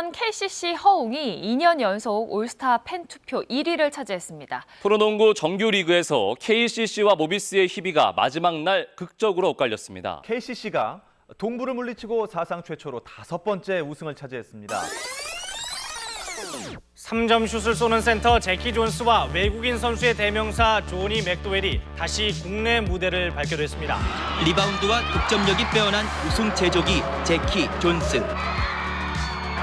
수원 KCC 허웅이 2년 연속 올스타 팬투표 1위를 차지했습니다. 프로농구 정규리그에서 KCC와 모비스의 희비가 마지막 날 극적으로 엇갈렸습니다. KCC가 동부를 물리치고 사상 최초로 5번째 우승을 차지했습니다. 3점 슛을 쏘는 센터 제키 존스와 외국인 선수의 대명사 조니 맥도웰이 다시 국내 무대를 밝기도 했습니다. 리바운드와 득점력이 빼어난 우승 제조기 제키 존스.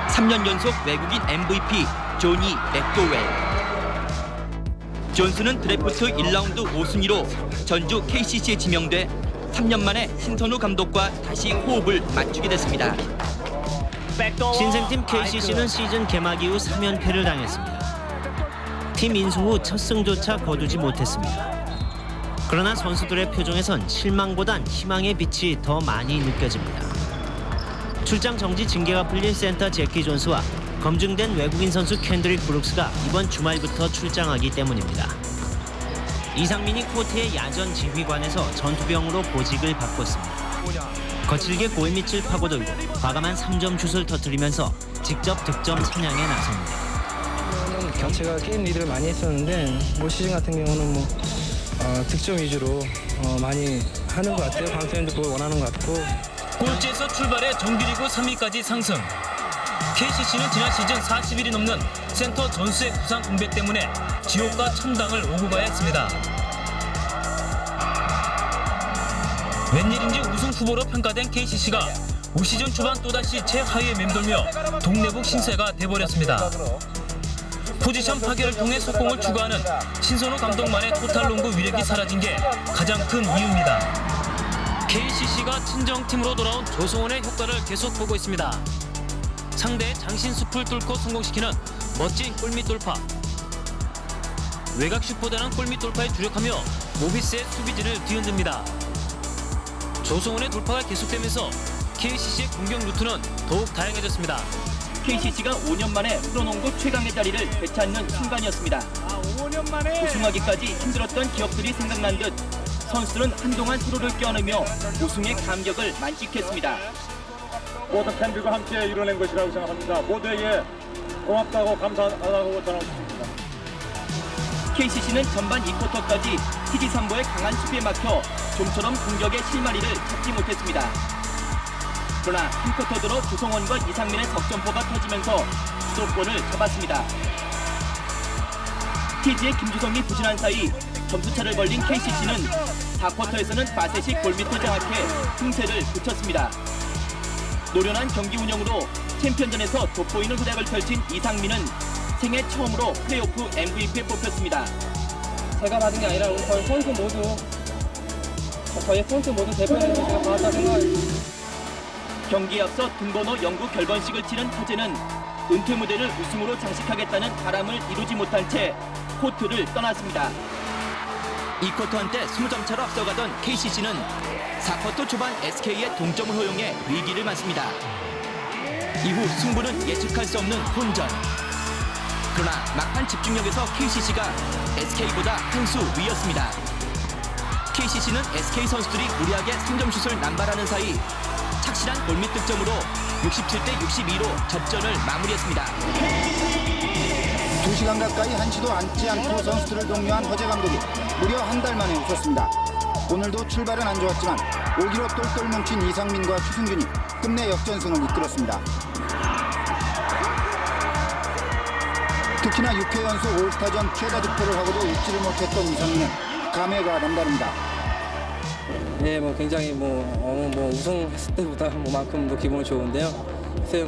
3년 연속 외국인 MVP 조니 맥도웰. 존스는 드래프트 1라운드 5순위로 전주 KCC에 지명돼 3년 만에 신선우 감독과 다시 호흡을 맞추게 됐습니다. 신생팀 KCC는 시즌 개막 이후 3연패를 당했습니다. 팀 인수 후 첫 승조차 거두지 못했습니다. 그러나 선수들의 표정에선 실망보단 희망의 빛이 더 많이 느껴집니다. 출장 정지 징계가 풀린 센터 제키 존스와 검증된 외국인 선수 켄드릭 브룩스가 이번 주말부터 출장하기 때문입니다. 이상민이 코트의 야전 지휘관에서 전투병으로 보직을 바꿨습니다. 거칠게 골밑을 파고들고 과감한 3점 슛을 터뜨리면서 직접 득점 사냥에 나섭니다. 경체가 게임 리드를 많이 했었는데 올 시즌 같은 경우는 득점 위주로 많이 하는 것 같아요. 방송인도 그걸 원하는 것 같고. 꼴찌에서 출발해 정규리그 3위까지 상승. KCC는 지난 시즌 40일이 넘는 센터 존스의 부상 공백 때문에 지옥과 천당을 오고 가야 했습니다. 웬일인지 우승 후보로 평가된 KCC가 올 시즌 초반 또다시 최하위에 맴돌며 동래북 신세가 돼버렸습니다. 포지션 파괴를 통해 속공을 추구하는 신선우 감독만의 토탈농구 위력이 사라진 게 가장 큰 이유입니다. KCC가 친정팀으로 돌아온 조성원의 효과를 계속 보고 있습니다. 상대의 장신 숲을 뚫고 성공시키는 멋진 골밑 돌파. 외곽 슛보다는 골밑 돌파에 주력하며 모비스의 수비진을 뒤흔듭니다. 조성원의 돌파가 계속되면서 KCC의 공격 루트는 더욱 다양해졌습니다. KCC가 5년 만에 프로농구 최강의 자리를 되찾는 순간이었습니다. 5년 만에 우승하기까지 힘들었던 기억들이 생각난 듯 선수들은 한동안 서로를 껴안으며 우승의 감격을 만끽했습니다. 모든 팬들과 함께 이뤄낸 것이라고 생각합니다. 모두에게 고맙다고 감사하다고 전하겠습니다. KCC는 전반 2쿼터까지 TD3보의 강한 수비에 막혀 좀처럼 공격의 실마리를 찾지 못했습니다. 그러나 3쿼터 들어 조성원과 이상민의 석점포가 터지면서 주도권을 잡았습니다. TG의 김주성이 부진한 사이 점수차를 벌린 KCC는 4쿼터에서는 바셋이 골밑을 장악해 흥세를 붙였습니다. 노련한 경기 운영으로 챔피언전에서 돋보이는 활약을 펼친 이상민은 생애 처음으로 플레이오프 MVP에 뽑혔습니다. 제가 받은 게 아니라 저희 선수 모두 대표해서 제가 받았다 생각합니다. 경기에 앞서 등번호 영구 결번식을 치른 허재는 은퇴 무대를 우승으로 장식하겠다는 바람을 이루지 못한 채 코트를 떠났습니다. 2쿼터 한때 20점 차로 앞서가던 KCC는 4쿼터 초반 SK의 동점을 허용해 위기를 맞습니다. 이후 승부는 예측할 수 없는 혼전. 그러나 막판 집중력에서 KCC가 SK보다 한 수 위였습니다. KCC는 SK 선수들이 무리하게 3점 슛을 남발하는 사이 착실한 골밑 득점으로 67대 62로 접전을 마무리했습니다. 2시간 가까이 한시도 앉지 않고 선수들을 독려한 허재 감독이 무려 한 달 만에 웃었습니다. 오늘도 출발은 안 좋았지만 5기로 똘똘 뭉친 이상민과 추승균이 끝내 역전승을 이끌었습니다. 특히나 6회 연속 올스타전 최다 득표를 하고도 잊지를 못했던 이상민은 감회가 남다릅니다. 네, 굉장히 우승했을 때보다 만큼 더 기분이 좋은데요. 글쎄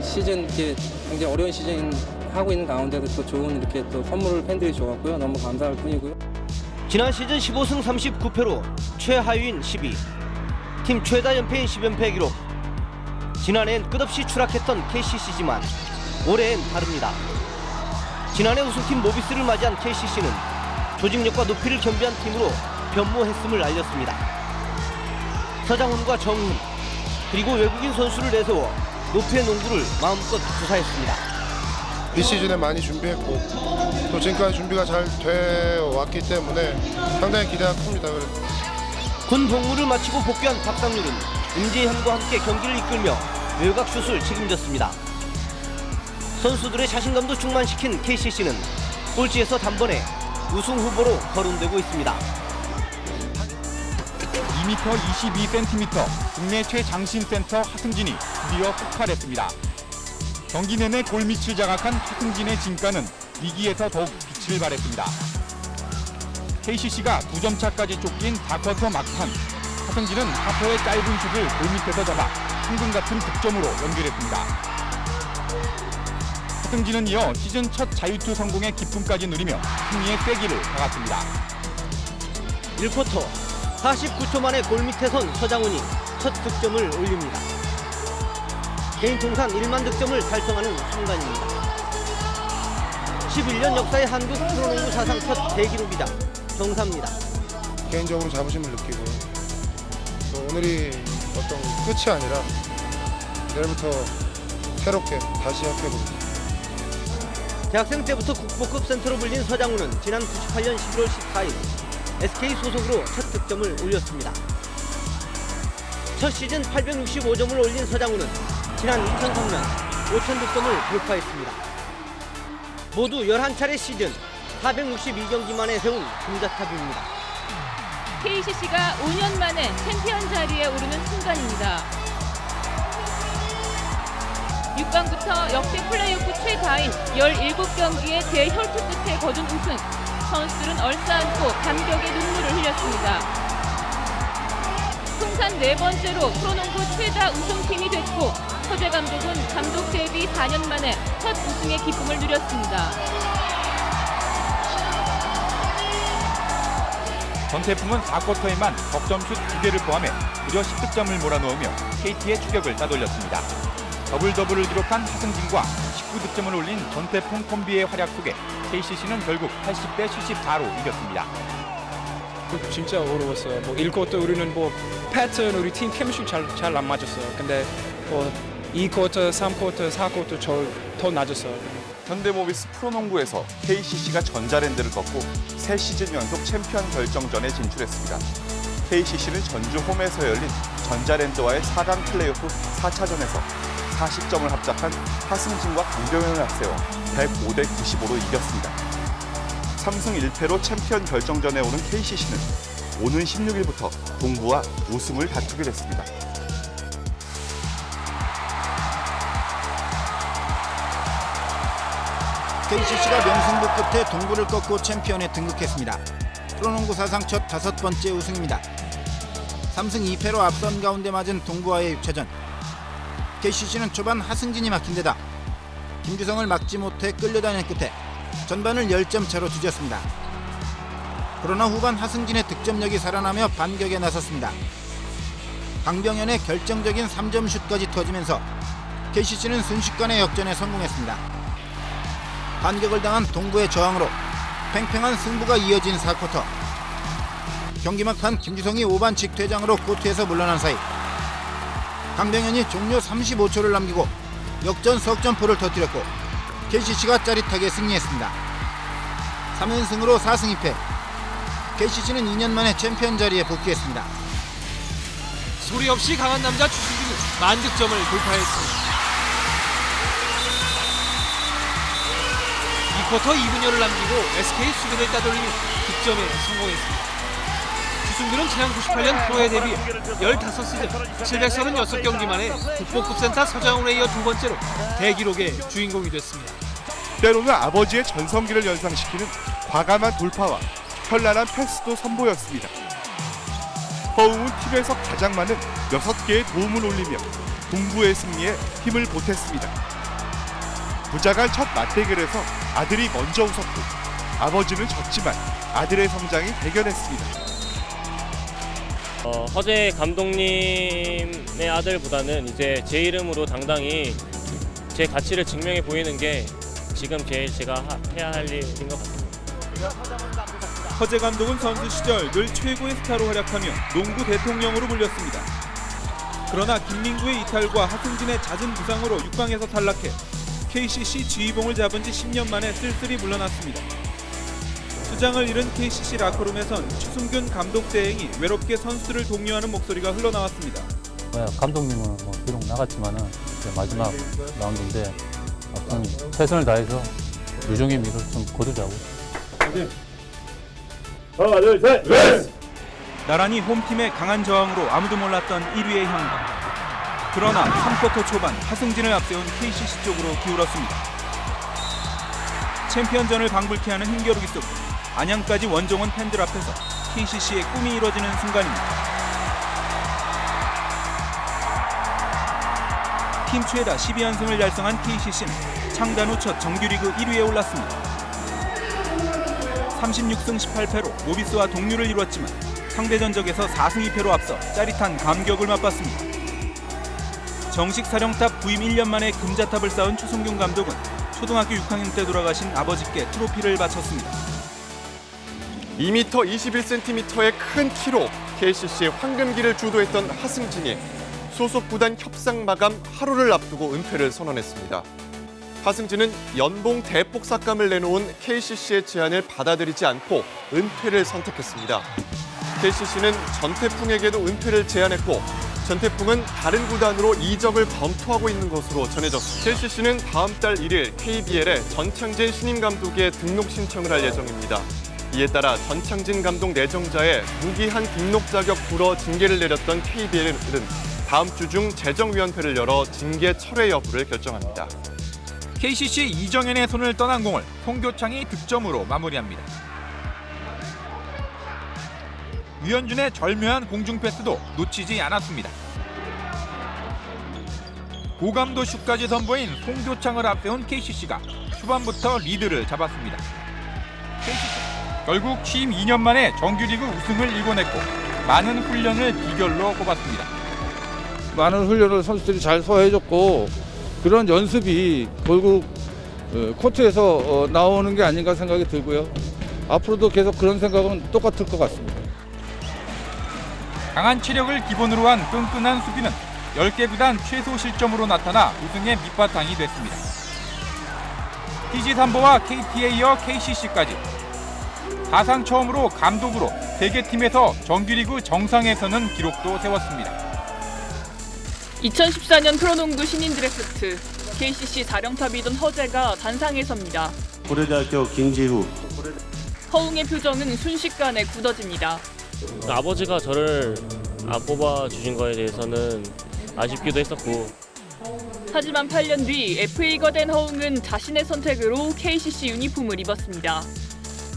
시즌 굉장히 어려운 시즌 하고 있는 가운데도 또 좋은 이렇게 또 선물을 팬들이 줘갖고요. 너무 감사할 뿐이고요. 지난 시즌 15승 39패로 최하위인 10위, 팀 최다 연패인 10연패 기록. 지난해엔 끝없이 추락했던 KCC지만 올해엔 다릅니다. 지난해 우승팀 모비스를 맞이한 KCC는 조직력과 높이를 겸비한 팀으로 변모했음을 알렸습니다. 서장훈과 정훈, 그리고 외국인 선수를 내세워 높이의 농구를 마음껏 구사했습니다. 이 시즌에 많이 준비했고 또 지금까지 준비가 잘 되어 왔기 때문에 상당히 기대가 큽니다. 군 복무를 마치고 복귀한 박상률은 임재현과 함께 경기를 이끌며 외곽 슛을 책임졌습니다. 선수들의 자신감도 충만시킨 KCC는 꼴찌에서 단번에 우승 후보로 거론되고 있습니다. 2m 22cm 국내 최장신 센터 하승진이 드디어 폭발했습니다. 경기 내내 골밑을 장악한 하승진의 진가는 위기에서 더욱 빛을 발했습니다. KCC가 2점 차까지 쫓긴 4쿼터 막판, 하승진은 하퍼의 짧은 슛을 골밑에서 잡아 황금 같은 득점으로 연결했습니다. 하승진은 이어 시즌 첫 자유투 성공의 기쁨까지 누리며 승리의 쐐기를 박았습니다. 1쿼터 49초 만에 골밑에 선 서장훈이 첫 득점을 올립니다. 개인 통산 1만 득점을 달성하는 순간입니다. 11년 역사의 한국 프로농구 사상 첫 대기록이자 정사입니다. 개인적으로 자부심을 느끼고 또 오늘이 어떤 끝이 아니라 내일부터 새롭게 다시 시작해보겠습니다. 대학생 때부터 국보급 센터로 불린 서장훈은 지난 98년 11월 14일 SK 소속으로 첫 득점을 올렸습니다. 첫 시즌 865점을 올린 서장훈은 지난 2003년 5,000득점을 돌파했습니다. 모두 11차례 시즌 462경기 만에 세운 금자탑입니다. KCC가 5년 만에 챔피언 자리에 오르는 순간입니다. 6강부터 역대 플레이오프 최다인 17경기의 대혈투 끝에 거둔 우승. 선수들은 얼싸안고 감격의 눈물을 흘렸습니다. 통산 4번째로 프로농구 최다 우승팀이 됐고 허재 감독은 감독 데뷔 4년 만에 첫 우승의 기쁨을 누렸습니다. 전태풍은 4쿼터에만 덕점슛 2개를 포함해 무려 10득점을 몰아넣으며 KT의 추격을 따돌렸습니다. 더블더블을 기록한 하승진과 19득점을 올린 전태풍 콤비의 활약 속에 KCC는 결국 80대 74로 이겼습니다. 진짜 어려웠어요. 1쿼터 우리는 패턴 우리 팀 케미스트리 잘 안 맞았어요. 근데 2쿼터, 3쿼터, 4쿼터 더 낮았어요. 현대모비스 프로농구에서 KCC가 전자랜드를 꺾고 3시즌 연속 챔피언 결정전에 진출했습니다. KCC는 전주 홈에서 열린 전자랜드와의 4강 플레이오프 4차전에서 40점을 합작한 하승진과 강병현을 앞세워 105대 95로 이겼습니다. 3승 1패로 챔피언 결정전에 오른 KCC는 오는 16일부터 동부와 우승을 다투게 됐습니다. KCC가 명승부 끝에 동부를 꺾고 챔피언에 등극했습니다. 프로농구 사상 첫 5번째 우승입니다. 3승 2패로 앞선 가운데 맞은 동부와의 6차전. KCC는 초반 하승진이 막힌 데다 김주성을 막지 못해 끌려다닌 끝에 전반을 10점 차로 뒤졌습니다. 그러나 후반 하승진의 득점력이 살아나며 반격에 나섰습니다. 강병현의 결정적인 3점 슛까지 터지면서 KCC는 순식간에 역전에 성공했습니다. 반격을 당한 동부의 저항으로 팽팽한 승부가 이어진 4쿼터. 경기 막판 김주성이 5반칙 퇴장으로 코트에서 물러난 사이 강병현이 종료 35초를 남기고 역전 석점포를 터뜨렸고 KCC가 짜릿하게 승리했습니다. 3연승으로 4승 2패. KCC는 2년 만에 챔피언 자리에 복귀했습니다. 소리 없이 강한 남자 추승균이 만득점을 돌파했습니다. 2쿼터 2분여를 남기고 SK 수비를 따돌리며 득점에 성공했습니다. 추승균은 지난 98년 프로에 데뷔 15시즌 736경기 만에 국보급 센터 서장훈에 이어 두 번째로 대기록의 주인공이 됐습니다. 때로는 아버지의 전성기를 연상시키는 과감한 돌파와 현란한 패스도 선보였습니다. 허웅은 팀에서 가장 많은 6개의 도움을 올리며 동부의 승리에 힘을 보탰습니다. 부자간 첫 맞대결에서 아들이 먼저 웃었고 아버지는 졌지만 아들의 성장이 대견했습니다. 허재 감독님의 아들보다는 이제 제 이름으로 당당히 제 가치를 증명해 보이는 게 지금 제일 제가 해야 할 일인 것 같습니다. 허재 감독은 선수 시절 늘 최고의 스타로 활약하며 농구 대통령으로 불렸습니다. 그러나 김민구의 이탈과 하승진의 잦은 부상으로 6강에서 탈락해 KCC 지휘봉을 잡은 지 10년 만에 쓸쓸히 물러났습니다. 수장을 잃은 KCC 라커룸에선 추승균 감독 대행이 외롭게 선수들을 독려하는 목소리가 흘러나왔습니다. 감독님은 비록 나갔지만은 마지막 라운드인데 앞으로 최선을 다해서 유종의 미를 좀 거두자고. 하나, 둘, 셋, 넷! 나란히 홈팀의 강한 저항으로 아무도 몰랐던 1위의 향방. 그러나 3쿼터 초반 하승진을 앞세운 KCC 쪽으로 기울었습니다. 챔피언전을 방불케 하는 힘겨루기 속 안양까지 원정원 팬들 앞에서 KCC의 꿈이 이뤄지는 순간입니다. 팀 최다 12연승을 달성한 KCC는 창단 후 첫 정규리그 1위에 올랐습니다. 36승 18패로 모비스와 동률을 이뤘지만 상대 전적에서 4승 2패로 앞서 짜릿한 감격을 맛봤습니다. 정식 사령탑 부임 1년 만에 금자탑을 쌓은 추승균 감독은 초등학교 6학년 때 돌아가신 아버지께 트로피를 바쳤습니다. 2m 21cm의 큰 키로 KCC의 황금기를 주도했던 하승진이 소속 구단 협상 마감 하루를 앞두고 은퇴를 선언했습니다. 하승진은 연봉 대폭 삭감을 내놓은 KCC의 제안을 받아들이지 않고 은퇴를 선택했습니다. KCC는 전태풍에게도 은퇴를 제안했고 전태풍은 다른 구단으로 이적을 검토하고 있는 것으로 전해졌습니다. KCC는 다음 달 1일 KBL에 전창진 신임 감독의 등록 신청을 할 예정입니다. 이에 따라 전창진 감독 내정자의 무기한 등록 자격 불허 징계를 내렸던 KBL은 다음 주 중 재정위원회를 열어 징계 철회 여부를 결정합니다. KCC 이정현의 손을 떠난 공을 홍교창이 득점으로 마무리합니다. 유현준의 절묘한 공중 패스도 놓치지 않았습니다. 고감도 슛까지 선보인 홍교창을 앞세운 KCC가 초반부터 리드를 잡았습니다. KCC 결국 취임 2년 만에 정규리그 우승을 이뤄냈고 많은 훈련을 비결로 꼽았습니다. 많은 훈련을 선수들이 잘 소화해줬고 그런 연습이 결국 코트에서 나오는 게 아닌가 생각이 들고요. 앞으로도 계속 그런 생각은 똑같을 것 같습니다. 강한 체력을 기본으로 한 끈끈한 수비는 10개 구단 최소 실점으로 나타나 우승의 밑바탕이 됐습니다. TG 삼보와 KT에 이어 KCC까지 사상 처음으로 감독으로 3개 팀에서 정규리그 정상에 서는 기록도 세웠습니다. 2014년 프로농구 신인 드래프트 KCC 사령탑이던 허재가 단상에 섭니다. 고려대학교 김지후. 허웅의 표정은 순식간에 굳어집니다. 아버지가 저를 안 뽑아주신 거에 대해서는 아쉽기도 했었고 하지만 8년 뒤 FA가 된 허웅은 자신의 선택으로 KCC 유니폼을 입었습니다.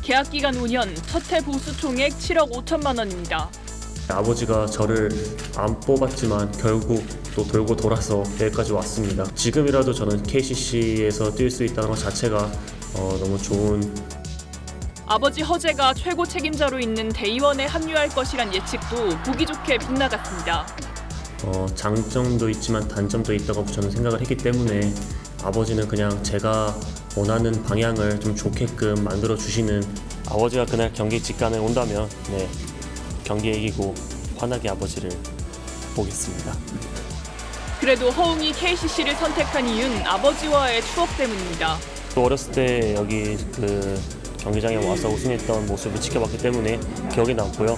계약 기간 5년, 첫해 보수 총액 7억 5천만 원입니다. 아버지가 저를 안 뽑았지만 결국 또 돌고 돌아서 여기까지 왔습니다. 지금이라도 저는 KCC에서 뛸 수 있다는 것 자체가 너무 좋은. 아버지 허재가 최고 책임자로 있는 대의원에 합류할 것이란 예측도 보기 좋게 빗나갔습니다. 장점도 있지만 단점도 있다고 저는 생각을 했기 때문에 아버지는 그냥 제가 원하는 방향을 좀 좋게끔 만들어 주시는. 아버지가 그날 경기 직관에 온다면 경기에 이기고 환하게 아버지를 보겠습니다. 그래도 허웅이 KCC를 선택한 이유는 아버지와의 추억 때문입니다. 또 어렸을 때 여기 경기장에 와서 우승했던 모습을 지켜봤기 때문에 기억에 남고요.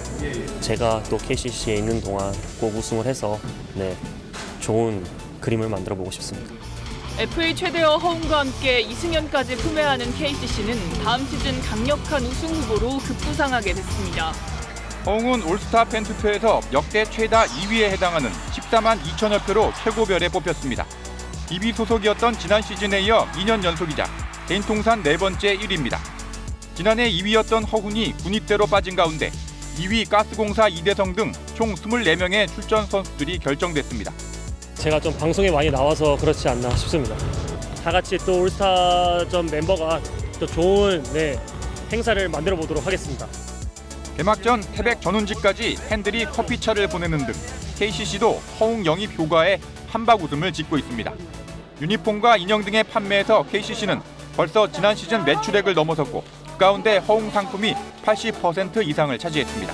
제가 또 KCC에 있는 동안 꼭 우승을 해서 좋은 그림을 만들어 보고 싶습니다. FA 최대어 허웅과 함께 이승현까지 품에 안은 KCC는 다음 시즌 강력한 우승 후보로 급부상하게 됐습니다. 허웅은 올스타 팬 투표에서 역대 최다 2위에 해당하는 14만 2천여 표로 최고별에 뽑혔습니다. DB 소속이었던 지난 시즌에 이어 2년 연속이자 개인 통산 4번째 1위입니다. 지난해 2위였던 허훈이 군입대로 빠진 가운데 2위 가스공사 이대성 등 총 24명의 출전 선수들이 결정됐습니다. 제가 좀 방송에 많이 나와서 그렇지 않나 싶습니다. 다 같이 또 올스타전 멤버가 또 좋은 행사를 만들어 보도록 하겠습니다. 개막전 태백 전운지까지 팬들이 커피차를 보내는 등 KCC도 허웅 영입 효과에 한박 웃음을 짓고 있습니다. 유니폼과 인형 등의 판매에서 KCC는 벌써 지난 시즌 매출액을 넘어섰고 그 가운데 허웅 상품이 80% 이상을 차지했습니다.